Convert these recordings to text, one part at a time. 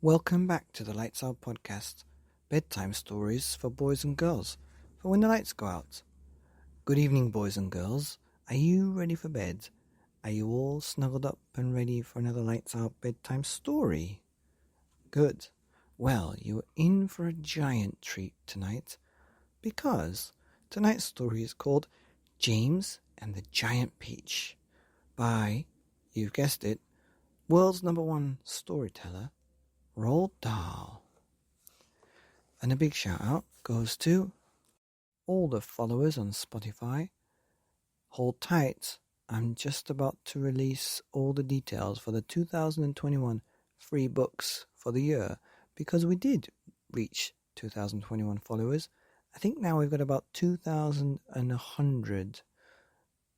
Welcome back to the Lights Out podcast, bedtime stories for boys and girls, for when the lights go out. Good evening, boys and girls. Are you ready for bed? Are you all snuggled up and ready for another Lights Out bedtime story? Good. Well, you're in for a giant treat tonight, because tonight's story is called James and the Giant Peach by, you've guessed it, world's #1 storyteller, Roald Dahl. And a big shout out goes to all the followers on Spotify. Hold tight, I'm just about to release all the details for the 2021 free books for the year, because we did reach 2021 followers. I think now we've got about 2,100,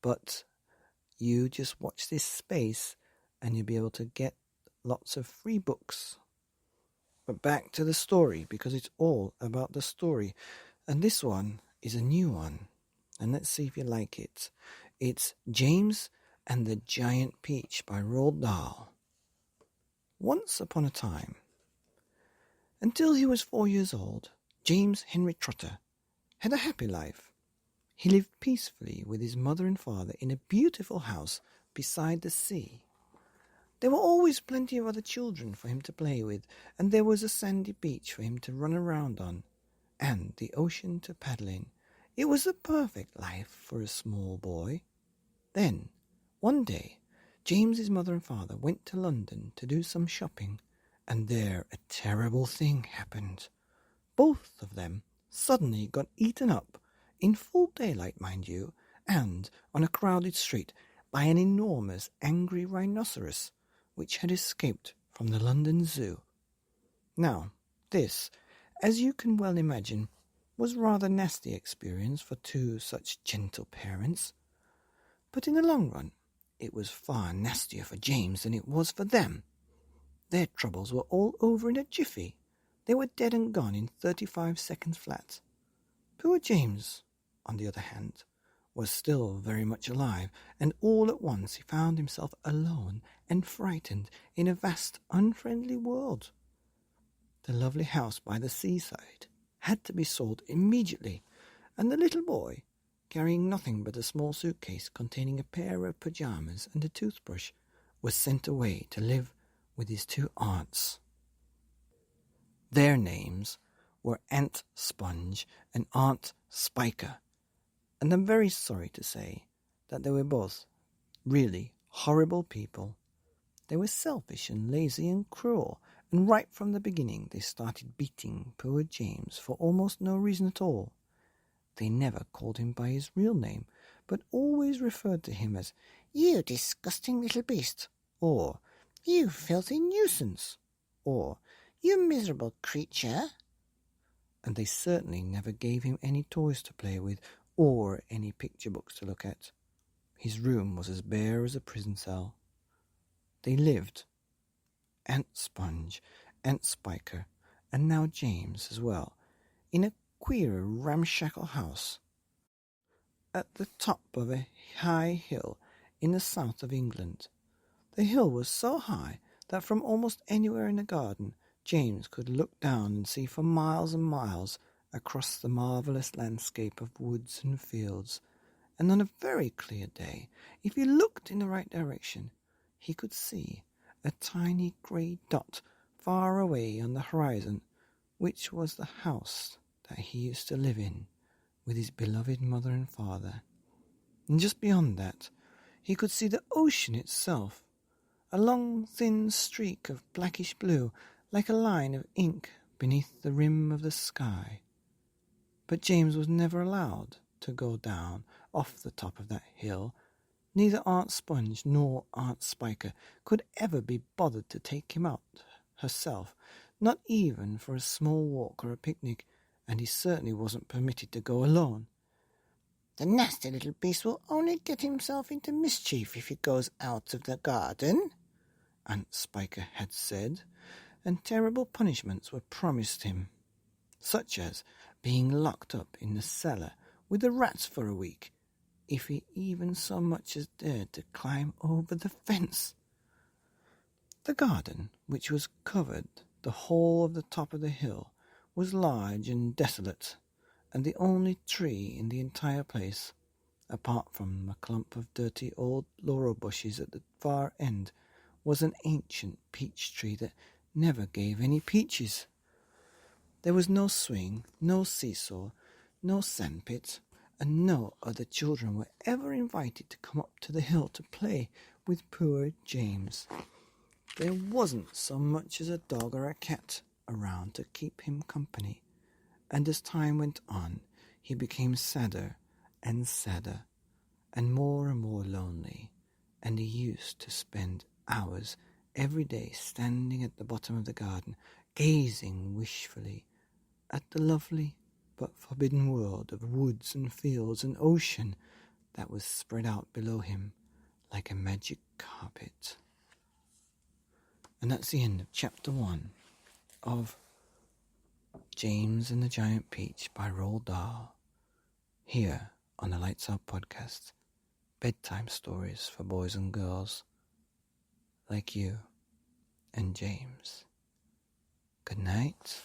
but you just watch this space and you'll be able to get lots of free books. But back to the story, because it's all about the story. And this one is a new one. And let's see if you like it. It's James and the Giant Peach by Roald Dahl. Once upon a time, until he was 4 years old, James Henry Trotter had a happy life. He lived peacefully with his mother and father in a beautiful house beside the sea. There were always plenty of other children for him to play with, and there was a sandy beach for him to run around on, and the ocean to paddle in. It was the perfect life for a small boy. Then, one day, James's mother and father went to London to do some shopping, and there a terrible thing happened. Both of them suddenly got eaten up, in full daylight, mind you, and on a crowded street, by an enormous angry rhinoceros, which had escaped from the London Zoo. Now, this, as you can well imagine, was rather nasty experience for two such gentle parents. But in the long run, it was far nastier for James than it was for them. Their troubles were all over in a jiffy. They were dead and gone in 35 seconds flat. Poor James, on the other hand, was still very much alive, and all at once he found himself alone and frightened in a vast, unfriendly world. The lovely house by the seaside had to be sold immediately, and the little boy, carrying nothing but a small suitcase containing a pair of pyjamas and a toothbrush, was sent away to live with his two aunts. Their names were Aunt Sponge and Aunt Spiker, and I'm very sorry to say that they were both really horrible people. They were selfish and lazy and cruel, and right from the beginning they started beating poor James for almost no reason at all. They never called him by his real name, but always referred to him as, "You disgusting little beast," or "You filthy nuisance," or "You miserable creature." And they certainly never gave him any toys to play with, or any picture books to look at. His room was as bare as a prison cell. They lived, Aunt Sponge, Aunt Spiker, and now James as well, in a queer ramshackle house at the top of a high hill in the south of England. The hill was so high that from almost anywhere in the garden James could look down and see for miles and miles across the marvellous landscape of woods and fields, and on a very clear day, if he looked in the right direction, he could see a tiny grey dot far away on the horizon, which was the house that he used to live in with his beloved mother and father. And just beyond that, he could see the ocean itself, a long thin streak of blackish blue, like a line of ink beneath the rim of the sky. But James was never allowed to go down off the top of that hill. Neither Aunt Sponge nor Aunt Spiker could ever be bothered to take him out herself, not even for a small walk or a picnic, and he certainly wasn't permitted to go alone. "The nasty little beast will only get himself into mischief if he goes out of the garden," Aunt Spiker had said, and terrible punishments were promised him, such as being locked up in the cellar with the rats for a week, if he even so much as dared to climb over the fence. The garden, which was covered The whole of the top of the hill was large and desolate, and the only tree in the entire place, apart from a clump of dirty old laurel bushes at the far end, was an ancient peach tree that never gave any peaches. There was no swing, no seesaw, no sandpit, and no other children were ever invited to come up to the hill to play with poor James. There wasn't so much as a dog or a cat around to keep him company, and as time went on, he became sadder and sadder, and more lonely, and he used to spend hours every day standing at the bottom of the garden, gazing wishfully at the lovely but forbidden world of woods and fields and ocean that was spread out below him like a magic carpet. And that's the end of chapter 1 of James and the Giant Peach by Roald Dahl, here on the Lights Out podcast. Bedtime stories for boys and girls like you and James. Good night.